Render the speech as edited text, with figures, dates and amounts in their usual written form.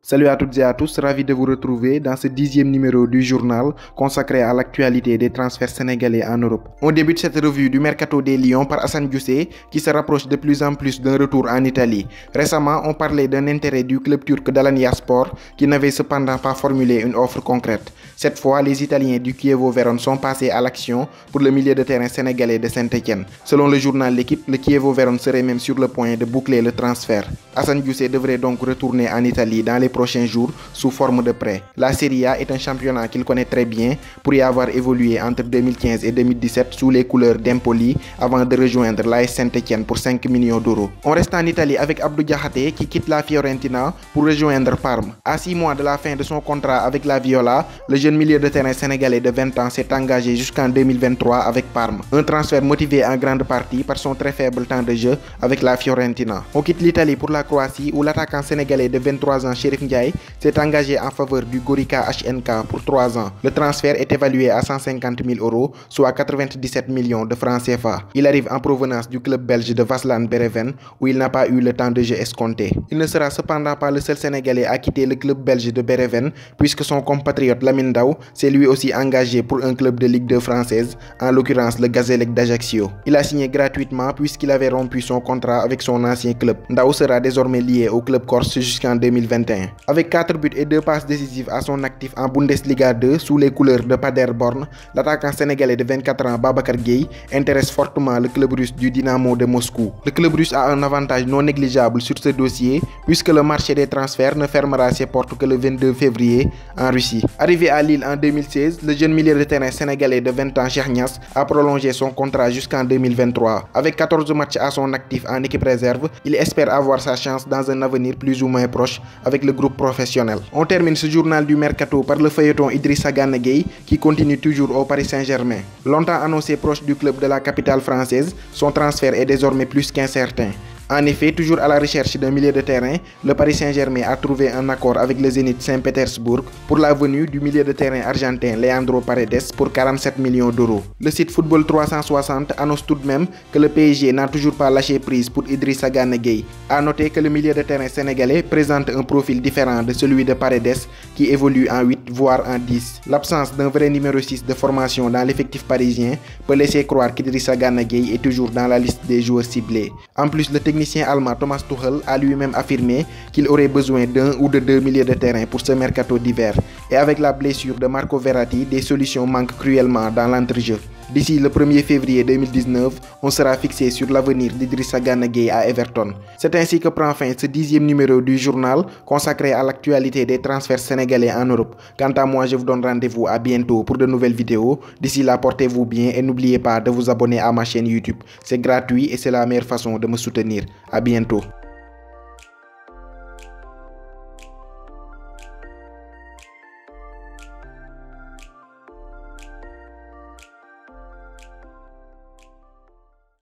Salut à toutes et à tous, ravi de vous retrouver dans ce 10e numéro du journal consacré à l'actualité des transferts sénégalais en Europe. On débute cette revue du Mercato des Lions par Assane Diossé qui se rapproche de plus en plus d'un retour en Italie. Récemment, on parlait d'un intérêt du club turc d'Alanyaspor qui n'avait cependant pas formulé une offre concrète. Cette fois, les Italiens du Chievo Vérone sont passés à l'action pour le milieu de terrain sénégalais de Saint-Étienne. Selon le journal L'Équipe, le Chievo Vérone serait même sur le point de boucler le transfert. Assane Diossé devrait donc retourner en Italie dans les prochains jours sous forme de prêt. La Serie A est un championnat qu'il connaît très bien pour y avoir évolué entre 2015 et 2017 sous les couleurs d'Empoli avant de rejoindre l'AS Saint-Étienne pour 5 millions d'euros. On reste en Italie avec Abdou Diakhaté qui quitte la Fiorentina pour rejoindre Parme. À 6 mois de la fin de son contrat avec la Viola, le jeune milieu de terrain sénégalais de 20 ans s'est engagé jusqu'en 2023 avec Parme. Un transfert motivé en grande partie par son très faible temps de jeu avec la Fiorentina. On quitte l'Italie pour la Croatie où l'attaquant sénégalais de 23 ans Chérif Ndiaye s'est engagé en faveur du Gorica HNK pour 3 ans. Le transfert est évalué à 150 000 euros, soit 97 millions de francs CFA. Il arrive en provenance du club belge de Vaslan Bereven où il n'a pas eu le temps de jeu escompté. Il ne sera cependant pas le seul Sénégalais à quitter le club belge de Bereven puisque son compatriote Lamine Daou s'est lui aussi engagé pour un club de Ligue 2 française, en l'occurrence le Gazélec d'Ajaccio. Il a signé gratuitement puisqu'il avait rompu son contrat avec son ancien club. Daou sera désormais lié au club corse jusqu'en 2021. Avec 4 buts et 2 passes décisives à son actif en Bundesliga 2 sous les couleurs de Paderborn, l'attaquant sénégalais de 24 ans Babacar Gueye intéresse fortement le club russe du Dynamo de Moscou. Le club russe a un avantage non négligeable sur ce dossier puisque le marché des transferts ne fermera ses portes que le 22 février en Russie. Arrivé à Lille en 2016, le jeune milieu de terrain sénégalais de 20 ans Cheikh Niass a prolongé son contrat jusqu'en 2023. Avec 14 matchs à son actif en équipe réserve, il espère avoir sa chance dans un avenir plus ou moins proche avec le groupe professionnel. On termine ce journal du Mercato par le feuilleton Idrissa Gana Gueye qui continue toujours au Paris Saint-Germain. Longtemps annoncé proche du club de la capitale française, son transfert est désormais plus qu'incertain. En effet, toujours à la recherche d'un milieu de terrain, le Paris Saint-Germain a trouvé un accord avec le Zénith Saint-Pétersbourg pour la venue du milieu de terrain argentin Leandro Paredes pour 47 millions d'euros. Le site Football 360 annonce tout de même que le PSG n'a toujours pas lâché prise pour Idrissa Gana Gueye. A noter que le milieu de terrain sénégalais présente un profil différent de celui de Paredes qui évolue en 8 voire en 10. L'absence d'un vrai numéro 6 de formation dans l'effectif parisien peut laisser croire qu'Idrissa Gana Gueye est toujours dans la liste des joueurs ciblés. En plus, le technicien allemand Thomas Tuchel a lui-même affirmé qu'il aurait besoin d'un ou de 2 milieux de terrain pour ce mercato d'hiver. Et avec la blessure de Marco Verratti, des solutions manquent cruellement dans l'entrejeu. D'ici le 1er février 2019, on sera fixé sur l'avenir d'Idrissa Gana Gueye à Everton. C'est ainsi que prend fin ce 10e numéro du journal consacré à l'actualité des transferts sénégalais en Europe. Quant à moi, je vous donne rendez-vous à bientôt pour de nouvelles vidéos. D'ici là, portez-vous bien et n'oubliez pas de vous abonner à ma chaîne YouTube. C'est gratuit et c'est la meilleure façon de me soutenir. À bientôt.